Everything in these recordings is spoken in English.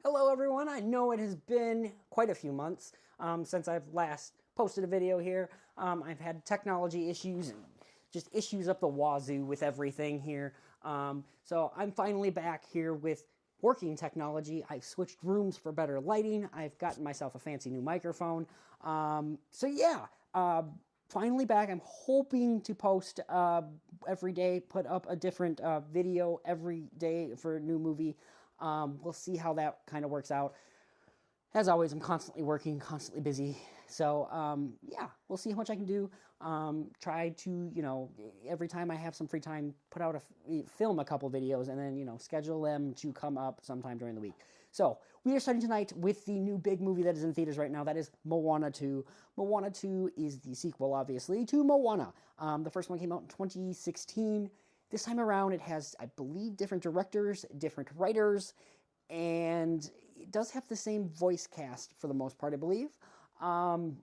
Hello everyone, I know it has been quite a few months since I've last posted a video here. I've had technology issues and just issues up the wazoo with everything here. So I'm finally back here with working technology. I've switched rooms for better lighting. I've gotten myself a fancy new microphone. So yeah, finally back. I'm hoping to post every day, put up a different video every day for a new movie. We'll see how that kind of works out. As always, I'm constantly working, constantly busy. So, yeah, we'll see how much I can do. Try to, every time I have some free time, film a couple videos and then, schedule them to come up sometime during the week. So, we are starting tonight with the new big movie that is in theaters right now. That is Moana 2. Moana 2 is the sequel, obviously, to Moana. The first one came out in 2016. This time around, it has, I believe, different directors, different writers, and it does have the same voice cast for the most part, I believe. And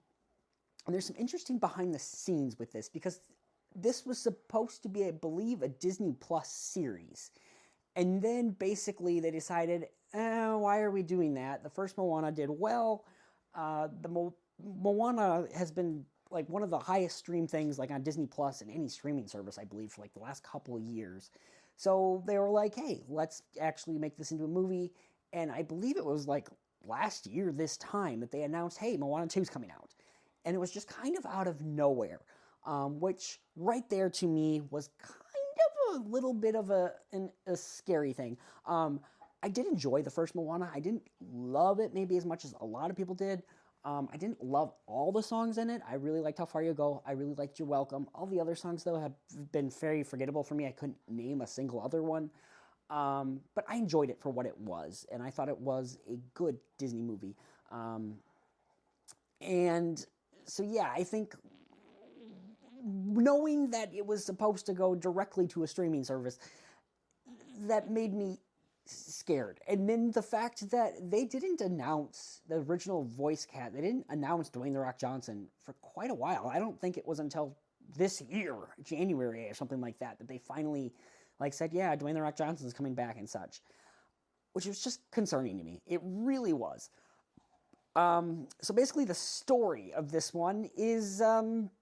there's some interesting behind the scenes with this, because this was supposed to be, I believe, a Disney Plus series. And then basically they decided, why are we doing that? The first Moana did well. Moana has been like one of the highest streamed things like on Disney Plus and any streaming service, I believe, for like the last couple of years. So they were like, hey, let's actually make this into a movie. And I believe it was like last year this time that they announced, hey, Moana 2 is coming out. And it was just kind of out of nowhere, which right there to me was kind of a little bit of a scary thing. I did enjoy the first Moana. I didn't love it maybe as much as a lot of people did. I didn't love all the songs in it. I really liked How Far You Go. I really liked You're Welcome. All the other songs, though, have been very forgettable for me. I couldn't name a single other one. But I enjoyed it for what it was, and I thought it was a good Disney movie. And so, yeah, I think knowing that it was supposed to go directly to a streaming service, that made me scared. And then the fact that they didn't announce the original voice cast, they didn't announce Dwayne "The Rock" Johnson for quite a while. I don't think it was until this year, January or something like that, that they finally said, yeah, Dwayne "The Rock" Johnson is coming back and such, which was just concerning to me. It really was. So basically the story of this one is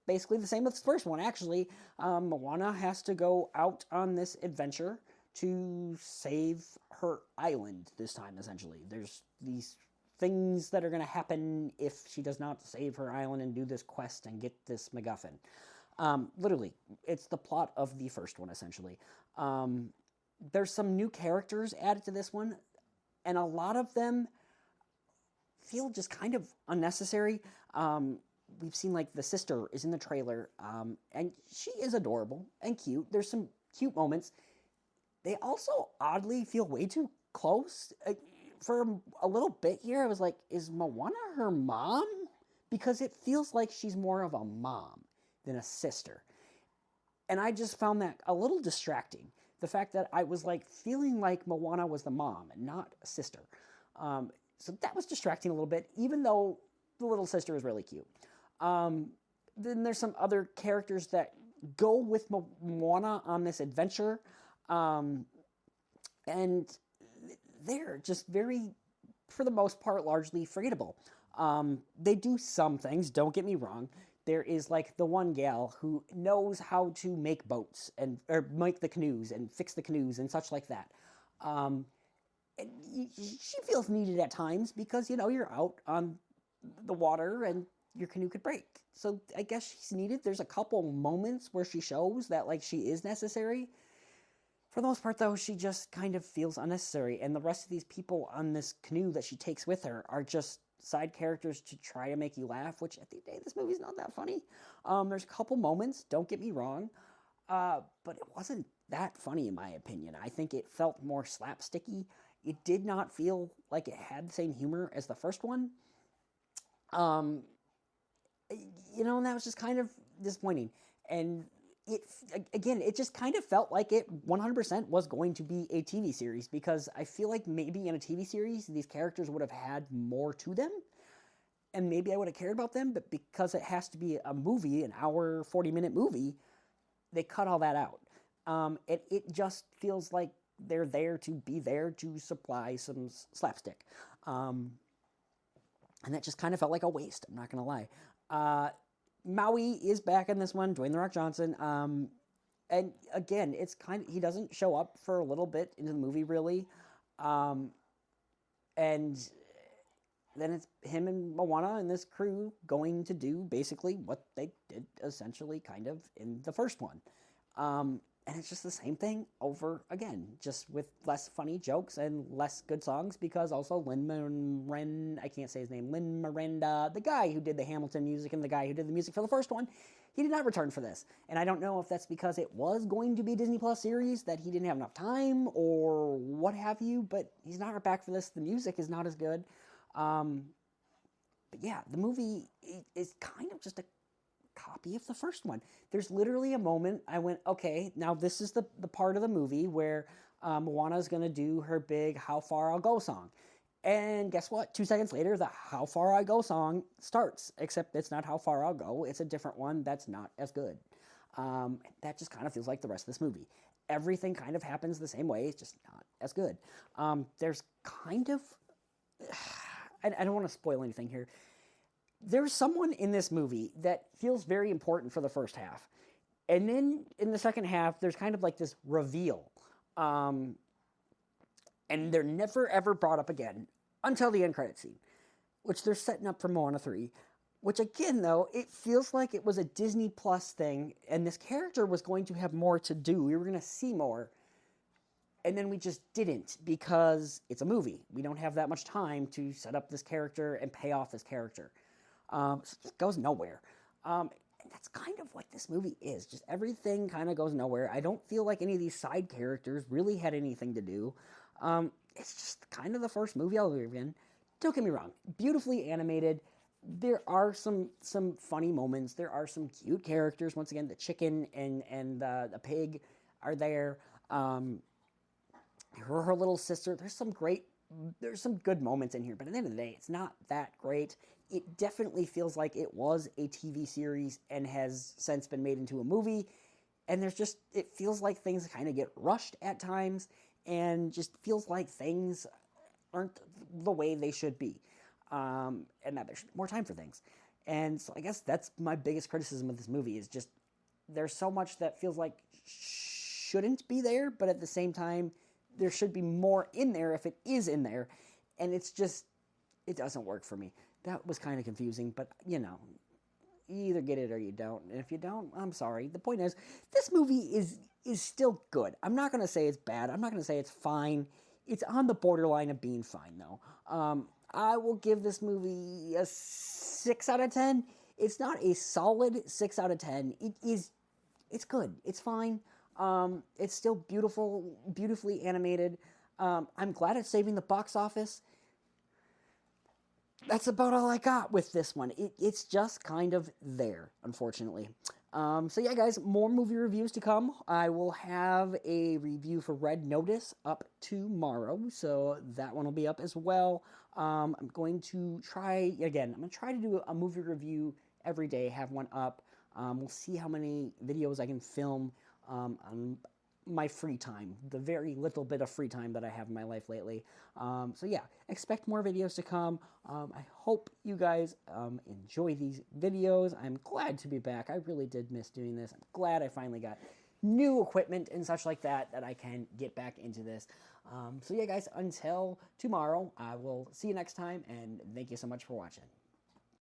basically the same as the first one, actually. Moana has to go out on this adventure to save her island this time, essentially. There's these things that are going to happen if she does not save her island and do this quest and get this MacGuffin. Literally, it's the plot of the first one, essentially. There's some new characters added to this one, and a lot of them feel just kind of unnecessary. We've seen, like, the sister is in the trailer, and she is adorable and cute. There's some cute moments. They also oddly feel way too close. For a little bit here, I was like, is Moana her mom? Because it feels like she's more of a mom than a sister. And I just found that a little distracting. The fact that I was like feeling like Moana was the mom and not a sister. So that was distracting a little bit, even though the little sister is really cute. Then there's some other characters that go with Moana on this adventure. And they're just very, for the most part, largely forgettable. They do some things, don't get me wrong. There is, like, the one gal who knows how to make boats, or make the canoes, and fix the canoes, and such like that. And she feels needed at times, because, you're out on the water, and your canoe could break. So, I guess she's needed. There's a couple moments where she shows that, like, she is necessary. For the most part, though, she just kind of feels unnecessary, and the rest of these people on this canoe that she takes with her are just side characters to try to make you laugh, which at the end of the day, this movie's not that funny. There's a couple moments, don't get me wrong, but it wasn't that funny in my opinion. I think it felt more slapsticky. It did not feel like it had the same humor as the first one. And that was just kind of disappointing. And it just kind of felt like it 100% was going to be a TV series, because I feel like maybe in a TV series, these characters would have had more to them, and maybe I would have cared about them, but because it has to be a movie, an hour, 40-minute movie, they cut all that out. It just feels like they're there to be there to supply some slapstick. And that just kind of felt like a waste, I'm not going to lie. Maui is back in this one, Dwayne "The Rock" Johnson. And again, it's kind of, he doesn't show up for a little bit into the movie, really. And then it's him and Moana and this crew going to do basically what they did essentially kind of in the first one. And it's just the same thing over again, just with less funny jokes and less good songs, because also I can't say his name, Lin Miranda, the guy who did the Hamilton music and the guy who did the music for the first one, he did not return for this. And I don't know if that's because it was going to be a Disney Plus series that he didn't have enough time or what have you, but he's not back for this. The music is not as good. But yeah, the movie is kind of just a copy of the first one. There's literally a moment I went, okay, now this is the part of the movie where Moana is going to do her big "How Far I'll Go" song. And guess what? 2 seconds later, the "How Far I Go" song starts, except it's not "How Far I'll Go." It's a different one that's not as good. That just kind of feels like the rest of this movie. Everything kind of happens the same way. It's just not as good. There's kind of... I don't want to spoil anything here. There's someone in this movie that feels very important for the first half. And then in the second half, there's kind of like this reveal. And they're never, ever brought up again until the end credit scene, which they're setting up for Moana 3. Which again, though, it feels like it was a Disney Plus thing, and this character was going to have more to do. We were going to see more. And then we just didn't, because it's a movie. We don't have that much time to set up this character and pay off this character. So it just goes nowhere. And that's kind of what this movie is. Just everything kind of goes nowhere. I don't feel like any of these side characters really had anything to do. It's just kind of the first movie I'll ever in. Don't get me wrong. Beautifully animated. There are some funny moments. There are some cute characters. Once again, the chicken and the pig are there. Her little sister. There's some good moments in here. But at the end of the day, it's not that great. It definitely feels like it was a TV series and has since been made into a movie. And it feels like things kind of get rushed at times, and just feels like things aren't the way they should be. And that there should be more time for things. And so I guess that's my biggest criticism of this movie, is just there's so much that feels like shouldn't be there, but at the same time, there should be more in there if it is in there. And it doesn't work for me. That was kind of confusing, but you either get it or you don't. And if you don't, I'm sorry. The point is, this movie is still good. I'm not going to say it's bad. I'm not going to say it's fine. It's on the borderline of being fine, though. I will give this movie a 6 out of 10. It's not a solid 6 out of 10. It's good. It's fine. It's still beautifully animated. I'm glad it's saving the box office. That's about all I got with this one. It's just kind of there, unfortunately. So yeah, guys, more movie reviews to come. I will have a review for Red Notice up tomorrow, so that one will be up as well. I'm going to try to do a movie review every day, have one up. We'll see how many videos I can film on my free time, the very little bit of free time that I have in my life lately. So yeah, expect more videos to come. I hope you guys enjoy these videos. I'm glad to be back. I really did miss doing this. I'm glad I finally got new equipment and such like that I can get back into this. So yeah, guys, until tomorrow, I will see you next time, and thank you so much for watching.